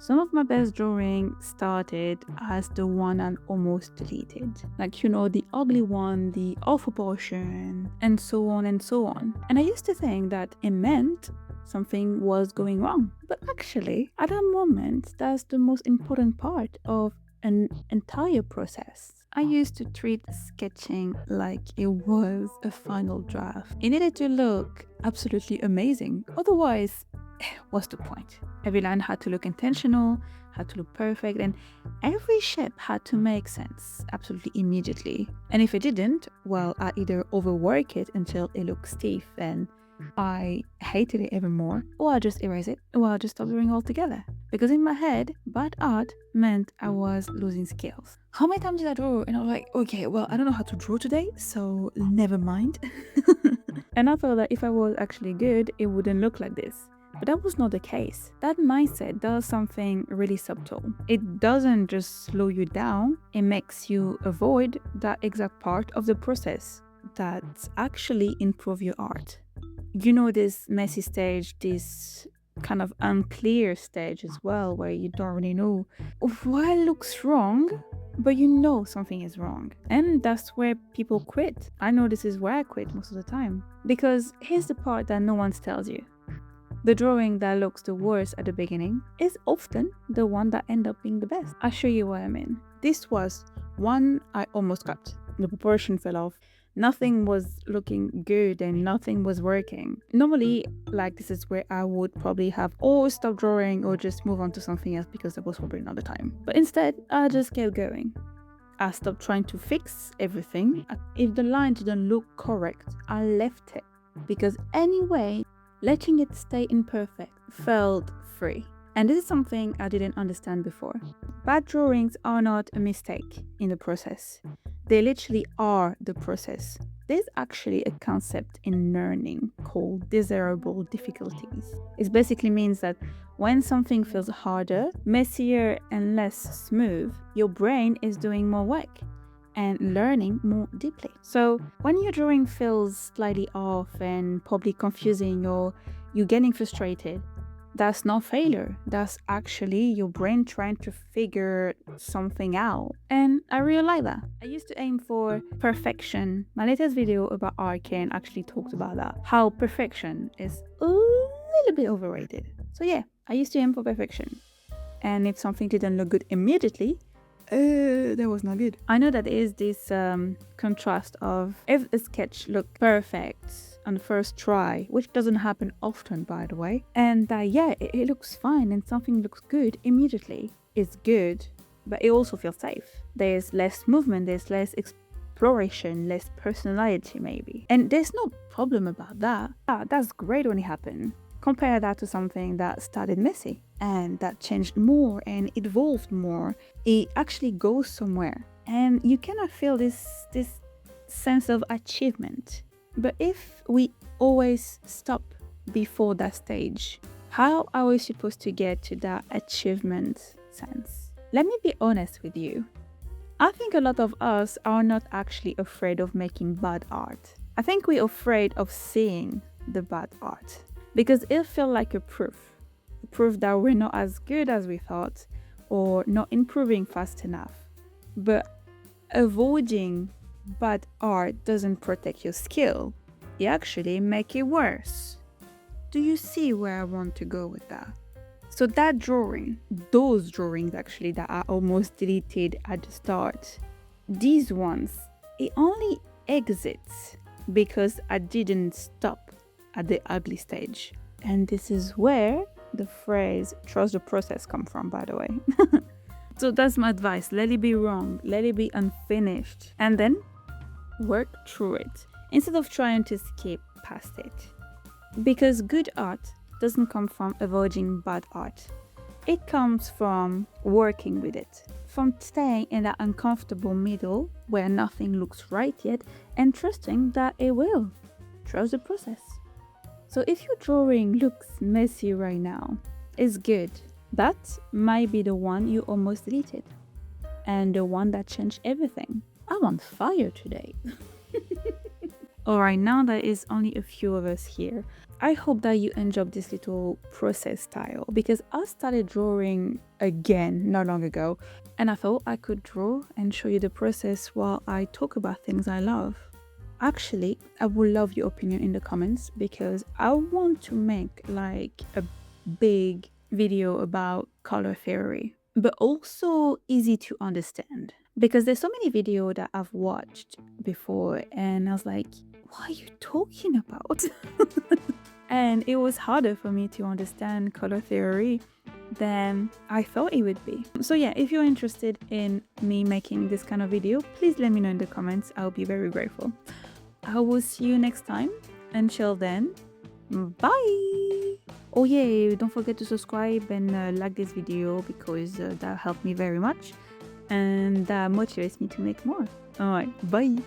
Some of my best drawing started as the one I almost deleted. Like, the ugly one, the off proportion, and so on and so on. And I used to think that it meant something was going wrong. But actually, at that moment, that's the most important part of an entire process. I used to treat sketching like it was a final draft. It needed to look absolutely amazing. Otherwise, what's the point? Every line had to look intentional, had to look perfect, and every shape had to make sense absolutely immediately. And if it didn't, well, I either overwork it until it looked stiff and I hated it even more, or I just erase it, or I just stop drawing altogether. Because in my head, bad art meant I was losing skills. How many times did I draw? And I was like, okay, well, I don't know how to draw today, so never mind. And I thought that if I was actually good, it wouldn't look like this. But that was not the case. That mindset does something really subtle. It doesn't just slow you down, it makes you avoid that exact part of the process that actually improve your art. This messy stage, this kind of unclear stage as well, where you don't really know what looks wrong, but something is wrong. And that's where people quit. I know this is where I quit most of the time. Because here's the part that no one tells you. The drawing that looks the worst at the beginning is often the one that ends up being the best. I'll show you what I mean. This was one I almost got. The proportion fell off. Nothing was looking good and nothing was working. Normally, this is where I would probably have stop drawing or just move on to something else because there was probably another time. But instead, I just kept going. I stopped trying to fix everything. If the line didn't look correct, I left it. Because anyway, letting it stay imperfect felt free. And this is something I didn't understand before. Bad drawings are not a mistake in the process. They literally are the process. There's actually a concept in learning called desirable difficulties. It basically means that when something feels harder, messier, and less smooth, your brain is doing more work and learning more deeply. So when your drawing feels slightly off and probably confusing or you're getting frustrated, that's not failure. That's actually your brain trying to figure something out. And I really like that. I used to aim for perfection. My latest video about Arcane actually talked about that. How perfection is a little bit overrated. So yeah, I used to aim for perfection. And if something didn't look good immediately, that was not good. I know that there is this contrast of if a sketch looked perfect on the first try, which doesn't happen often, by the way, and it looks fine and something looks good immediately. It's good, but it also feels safe. There's less movement, there's less exploration, less personality maybe. And there's no problem about that. That's great when it happened. Compare that to something that started messy and that changed more and evolved more. It actually goes somewhere and you cannot feel this sense of achievement. But if we always stop before that stage, how are we supposed to get to that achievement sense? Let me be honest with you. I think a lot of us are not actually afraid of making bad art. I think we're afraid of seeing the bad art because it feels like a proof that we're not as good as we thought or not improving fast enough. But avoiding bad art doesn't protect your skill. It actually makes it worse. Do you see where I want to go with that? So that drawing, those drawings actually that I almost deleted at the start, these ones, it only exits because I didn't stop at the ugly stage. And this is where the phrase trust the process come from, by the way. So that's my advice. Let it be wrong. Let it be unfinished. And then work through it instead of trying to skip past it. Because good art doesn't come from avoiding bad art. It comes from working with it, from staying in that uncomfortable middle where nothing looks right yet and trusting that it will. Trust the process. So if your drawing looks messy right now, it's good. That might be the one you almost deleted and the one that changed everything. I'm on fire today. Alright, now there is only a few of us here. I hope that you enjoyed this little process style because I started drawing again not long ago, and I thought I could draw and show you the process while I talk about things I love. Actually, I would love your opinion in the comments because I want to make like a big video about color theory, but also easy to understand. Because there's so many videos that I've watched before and I was like, what are you talking about? And it was harder for me to understand color theory than I thought it would be. So yeah, if you're interested in me making this kind of video, please let me know in the comments. I'll be very grateful. I will see you next time. Until then, bye! Oh yeah, don't forget to subscribe and like this video because that helped me very much and that motivates me to make more. Alright, bye!